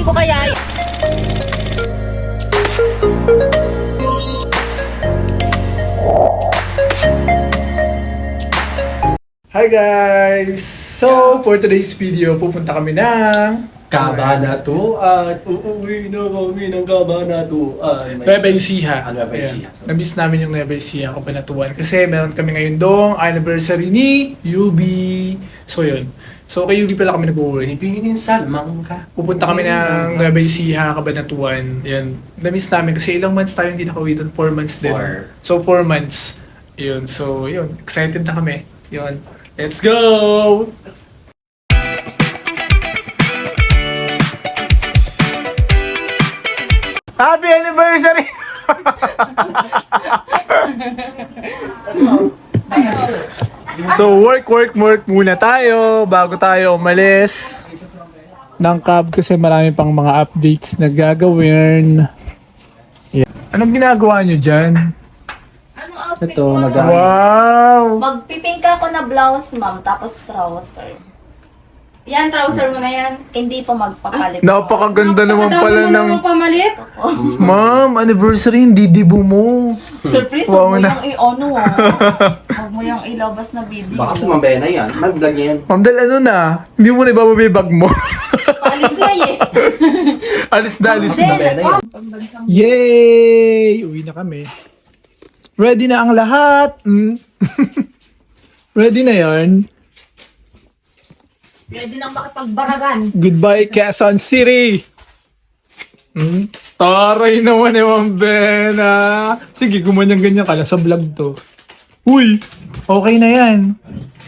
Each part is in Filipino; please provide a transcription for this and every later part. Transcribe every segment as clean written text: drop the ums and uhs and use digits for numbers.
ko kaya. Hi guys! So, for today's video, pupunta kami ng Kabanatuan. Uuwi na kami ng Kabanatuan. Nueva Ecija. Nueva Ecija. Ayan. Na-miss namin yung Nueva Ecija, Kabanatuan. Kasi meron kami ngayon dong anniversary ni UB. So, yun. So, kay UB pala kami nag-uwi. Pininsal, mangka. Pupunta kami ng Nueva Ecija, Kabanatuan. Yan. Na-miss namin kasi ilang months tayo hindi nakauwi doon. 4 months din. So, 4 months. Yun. So, yun. Excited na kami. Yun. Let's go! Happy anniversary! So work muna tayo bago tayo umalis ng cab kasi marami pang mga updates na gagawin. Yeah. Anong ginagawa nyo dyan? Ano outfit Ito, mo? Wow! Magpipinka ko na blouse, ma'am, tapos trouser. Yan, trouser mo na yan. Hindi po magpapalit. Napakaganda naman pala ng... pamalit? Ma'am, anniversary, hindi dibo mo. Surprise, Wow huwag mo na. yung i-ono ah. Huwag mo yung ilabas na video. Baka sumambaya na yan. Mag-vlog niya yan. Ma'am, dahil ano na, hindi mo na ibababa yung bag mo. Paalis na eh. alis na. Sumambaya na yan. Yay! Uwi na kami. Ready na ang lahat. Ready na yarn. Ready nang makipagbaragan. Goodbye, Quezon City! Taray naman ni Ma'am Bena. Sige, gumanyan-ganyan ka na sa vlog to. Uy! Okay na yan.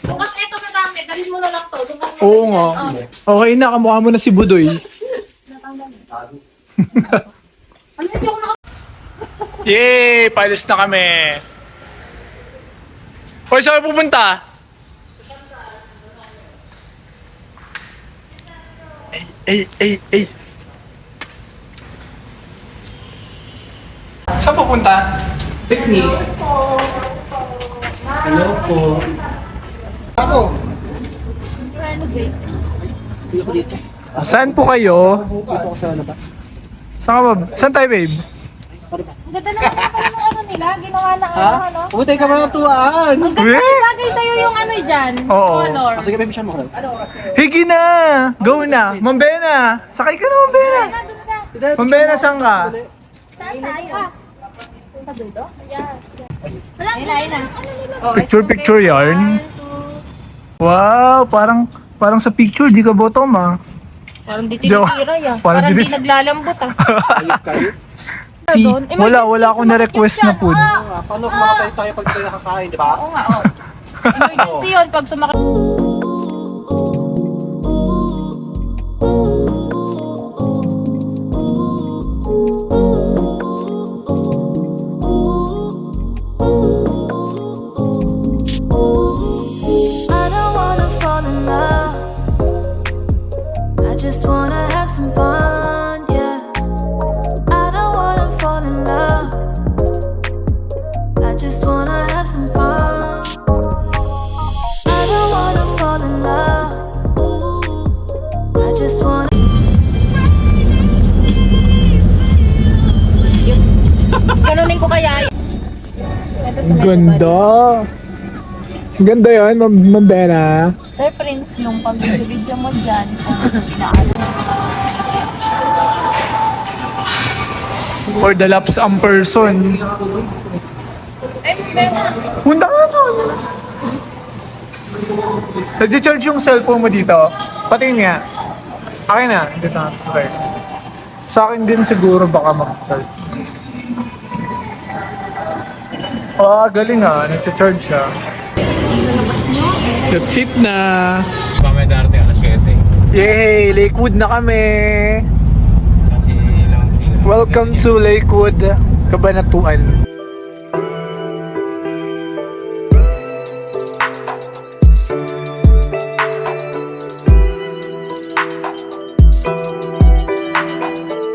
Bukas ito madami. Dalhin mo na lang to. Oo nga. Okay na, kamukha mo na si Budoy. Ano hindi ako Yay! Paalis na kami. Hoy, saan ka pupunta? Ay. Saan pupunta? Picnic. Hello po. Ako. renovate. Dito ko dito. Saan po kayo? Dito ko sa labas. Saan tayo, babe? Ang ganda naman ng ano nila. Ginawa na ano. Pumunta ka mga tuwaan. Ang ganda bagay sa'yo yung ano dyan. Oo. Color. Sige, baby, siya mo ko. Higi na! Go na! Ma'am Bena! Sakay ka na, Ma'am Bena! Nandun ka. Ma'am Bena, saan ka? Saan tayo? Sa dulo? Ayan. Wala. Ayun na. Picture yarn? Wow! Parang sa picture, di ka bottom ah. Parang di tinitira yan. Parang Parang di- di naglalambot ah. Ayop kayo. Wala akong na-request na food. Paano kumakatay tayo pag tayo nakakain, di ba? Oo nga, oo. Emergency yun pag sumakit. I don't wanna fall in love. I just wanna have some fun, yeah. I don't wanna fall in love. I just wanna have some fun. I don't wanna fall in love. I just wanna. Ganunin ko kaya. Ito sa Ganda! Ganda yun, Ma'am Bena. Sir Prince, yung pag-video mo dyan, kung inaano. For the laps ang person. Eh, meron. Punta ka na doon. Nag-charge yung cellphone mo dito. Patingin nga. Akin na. Dito na. Okay. Sa akin din siguro baka mag-charge. Galing ah. Nag-charge siya. That's it na. Mamaya darating alas 7. Yay! Lakewood na kami. Kasi ilang Welcome to Lakewood, Kabanatuan.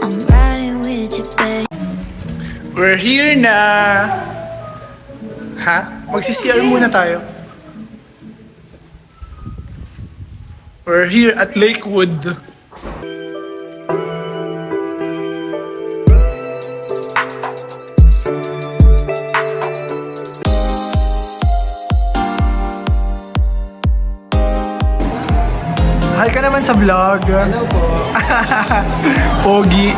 I'm riding with you, babe. We're here na. Ha? Magsi-CR muna tayo. We're here at Lakewood. Hi ka naman sa vlog. Hello po. Pogi.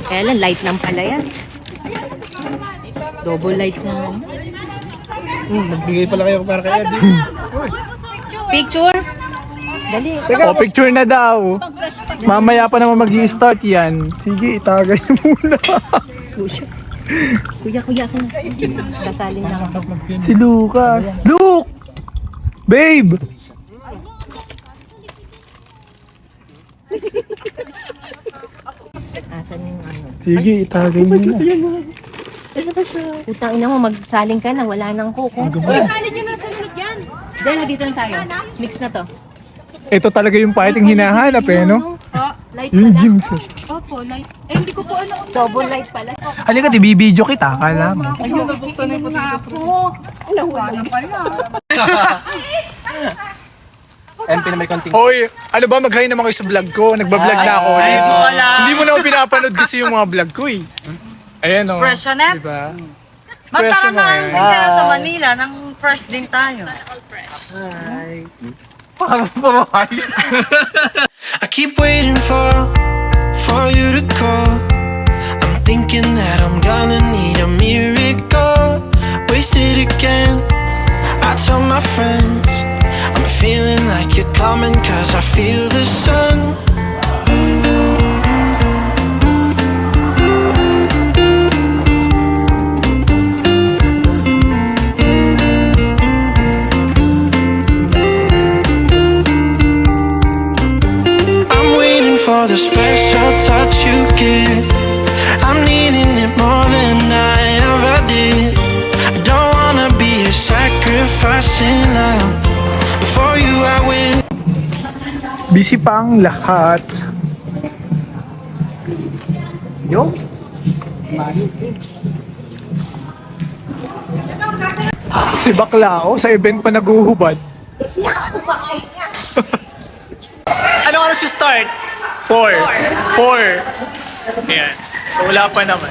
Kaya lang, light lang pala yan. Double lights na. Nagbigay pala kayo para kay Eddie. Picture? Dali. O, picture na daw. Mamaya pa naman mag-i-start yan. Sige, itagay mo muna. Kuya ka na. Sasalin na ako. Si Lucas. Luke! Babe! Asan yung ano? Sige, itagay mo na. Utang ina mo, magsaling ka na. Wala nang kuko. Salin nyo na sa linig yan. Diyan, dito na tayo. Mix na to. Ito talaga yung parting hinahanap eh, no? Light Yung pala. gym sa... Opo, light. Eh, hindi ko po ano. Double light pala. Halika, bibidyo kita. Akala mo. Ayun, nabuksan na yung MP na may konting. Hoy, ano ba, mag-hi naman kayo sa vlog ko. Nagbablog na ako. Hindi mo na ako pinapanood kasi yung mga vlog ko eh. Ayan o. Fresh na. Diba? Magkaroon na na rin kaya sa Manila ng fresh din tayo. I keep waiting for you to call. I'm thinking that I'm gonna need a miracle. Wasted again. I tell my friends I'm feeling like you're coming 'cause I feel the sun. For the special touch you give, I'm needing it more than I ever did. I don't wanna be a sacrificing love. For you I will. Busy pa ang lahat. Yo. Si bakla ako sa event pa naguhubad. Ano oras yung start? 4. Ayan. So wala pa naman.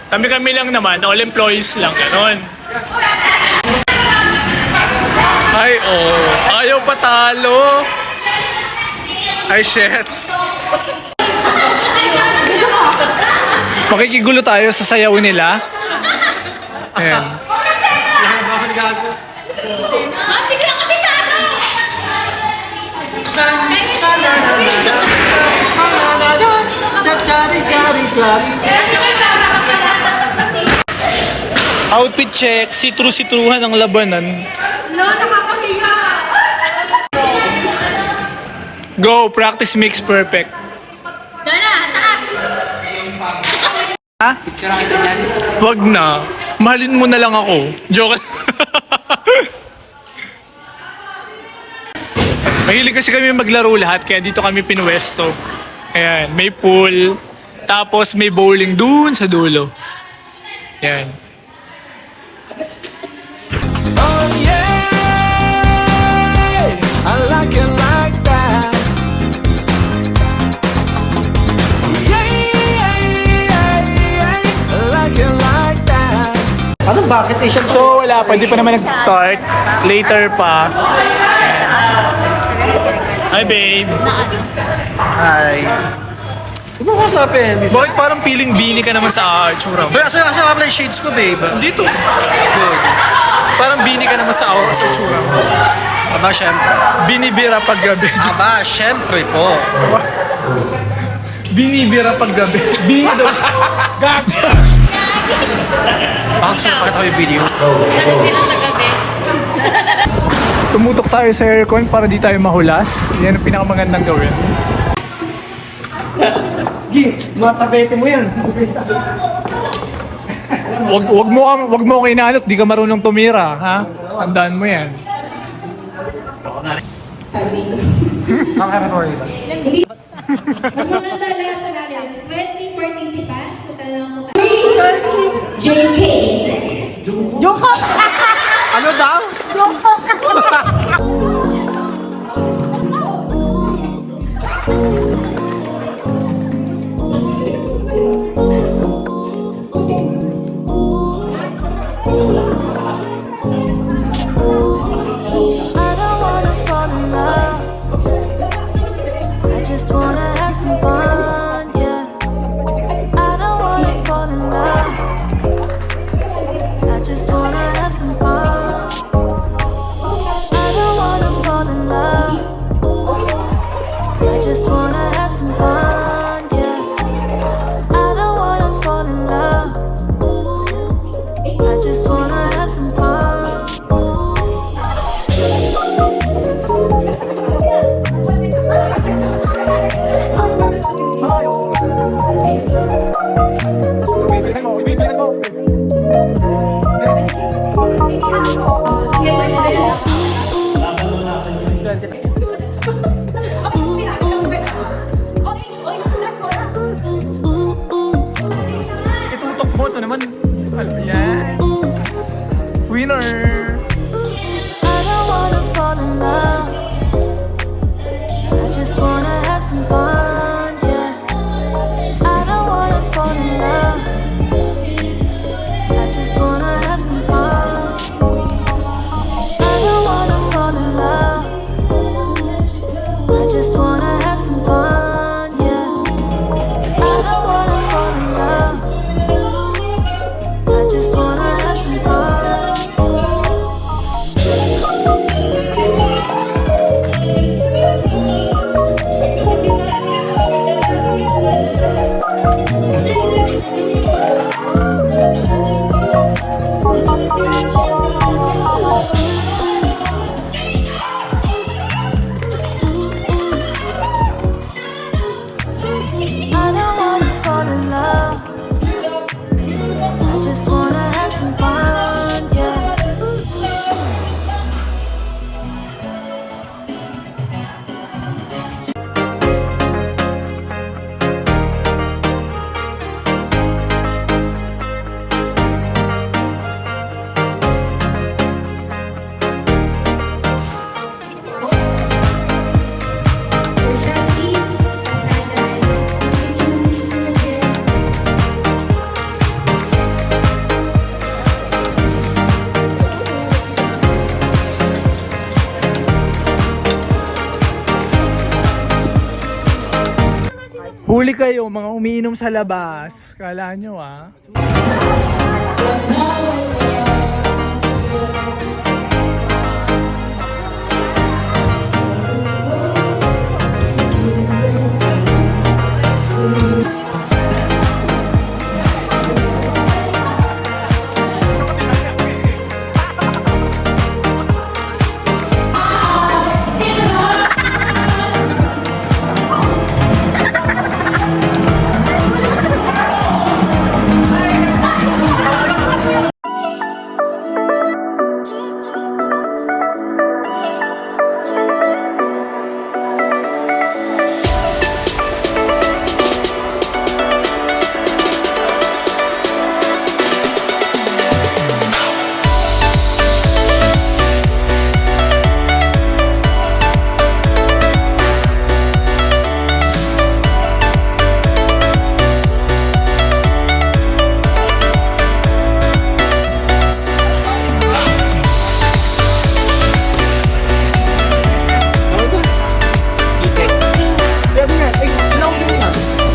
Kami lang naman, all employees lang, ganon. Ay, oh. Ayaw patalo. Ay, shit. Makikigulo tayo sa sayaw nila. Ayan. Outfit check, sitru-sitruhan ang labanan. Go, practice makes perfect. Dana, taas! Ha? Wag na. Mahalin mo na lang ako. Joke. Mahilig kasi kami maglaro lahat, kaya dito kami pinuwesto. Ayan, may pool. Tapos may bowling dun sa dulo. Ayan. Oh yeah, I like it like that. Yeah, I like it like that. Ano, bakit eh siya? So wala pa, hindi pa naman nag-start. Later pa. Ayan. Hi babe. Hi. Ano mo kasapin? Bakit parang feeling bini ka naman sa itsura mo? Asa ka pala yung shades ko, babe? Dito. Good. Parang bini ka naman sa itsura mo. Aba, syempre. Binibira paggabi. Aba, syempre po. Binibira paggabi. Bini daw siya. Bakit sila pakita ko yung video? Nagbilang sa gabi. Tumutok tayo sa aircon para di tayo mahulas. Yan ang pinakamagandang gawin. Mga tapete mo yan. Wag mo kinalot, di ka marunong tumira, ha? Tandaan mo yan. Ang karoy ba? Mas maganda lahat sa natin. 20 participants. Punta na lang po tayo. JK. Ano daw? Boto naman. Ano yan? Winner! I don't wanna fall in love. I just wanna have some fun, yeah. I don't wanna fall in love. I just wanna have some fun. I don't wanna fall in love. I just wanna have some fun, yeah. I don't wanna fall in love. I just wanna have some fun. I don't wanna fall in love. I just wanna have some fun, yeah. Shakti, Saturday, Huli kayo, mga umiinom sa labas. Kala nyo ah.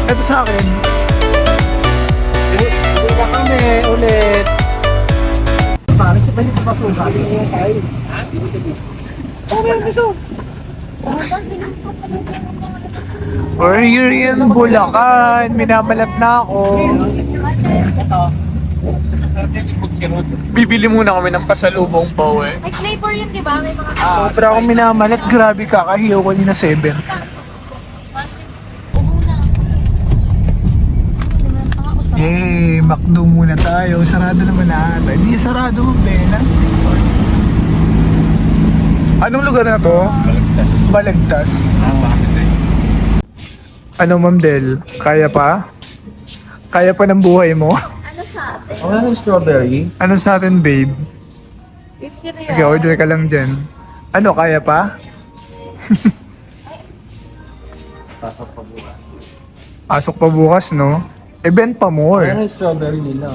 Ito sa akin. Uwi na kami ulit. Paano sa balik pasukan? We're here in Bulacan. Minamalap na ako. Bibili muna kami ng pasalubong po eh. May flavor yun, di ba? May mga Sobra akong minamalat. Grabe, kakahiyaw ko na 7. Eh, McDo muna tayo. Sarado naman na ata. Hindi sarado, Bella. Anong lugar na to? Balagtas. Balagtas. Bakit eh? Ano, Ma'am Del? Kaya pa? Kaya pa ng buhay mo? Ano sa atin? Wala ng strawberry. Ano sa atin, babe? Sige, order ka lang dyan. Ano, kaya pa? Pasok pa bukas. Pasok pa bukas, no? Event pa more. Wala ng strawberry nila.